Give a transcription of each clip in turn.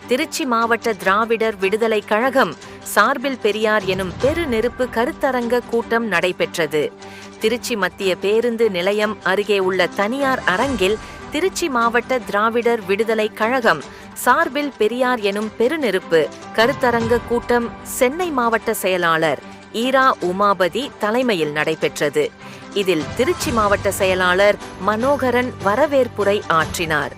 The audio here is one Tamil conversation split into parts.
திருச்சி மாவட்ட திராவிடர் விடுதலை கழகம் சார்பில் பெரியார் எனும் பெருநெருப்பு கருத்தரங்க கூட்டம் நடைபெற்றது. திருச்சி மத்திய பேருந்து நிலையம் அருகே உள்ள தனியார் அரங்கில் திருச்சி மாவட்ட திராவிடர் விடுதலை கழகம் சார்பில் பெரியார் எனும் பெருநெருப்பு கருத்தரங்க கூட்டம் சென்னை மாவட்ட செயலாளர் ஈரா உமாபதி தலைமையில் நடைபெற்றது. இதில் திருச்சி மாவட்ட செயலாளர் மனோகரன் வரவேற்புரை ஆற்றினார்.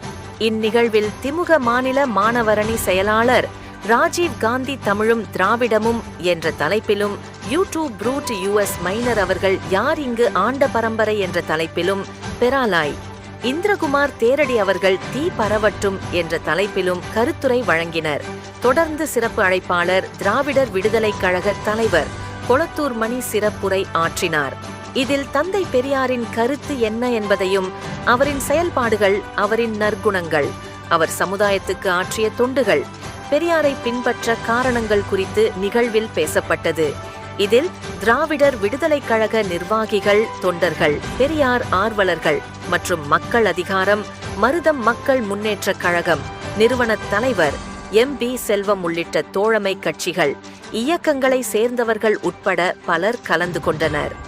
இந்நிகழ்வில் திமுக மாநில மாணவரணி செயலாளர் ராஜீவ் காந்தி தமிழும் திராவிடமும் என்ற தலைப்பிலும் யூடியூப் ப்ரூட் US மைனர் அவர்கள் யார் இங்கு ஆண்ட பரம்பரை என்ற தலைப்பிலும் பெராலாய் இந்திரகுமார் தேரடி அவர்கள் தீ பரவட்டும் என்ற தலைப்பிலும் கருத்துரை வழங்கினர். தொடர்ந்து சிறப்பு அழைப்பாளர் திராவிடர் விடுதலை கழக தலைவர் கொளத்தூர் மணி சிறப்புரை ஆற்றினார். இதில் தந்தை பெரியாரின் கருத்து என்ன என்பதையும் அவரின் செயல்பாடுகள், அவரின் நற்குணங்கள், அவர் சமுதாயத்துக்கு ஆற்றிய தொண்டுகள், பெரியாரை பின்பற்ற காரணங்கள் குறித்து நிகழ்வில் பேசப்பட்டது. இதில் திராவிடர் விடுதலை கழக நிர்வாகிகள், தொண்டர்கள், பெரியார் ஆர்வலர்கள் மற்றும் மக்கள் அதிகாரம், மருதம் மக்கள் முன்னேற்ற கழகம் நிறுவனத் தலைவர் MB செல்வம் உள்ளிட்ட தோழமை கட்சிகள், இயக்கங்களை சேர்ந்தவர்கள் உட்பட பலர் கலந்து கொண்டனர்.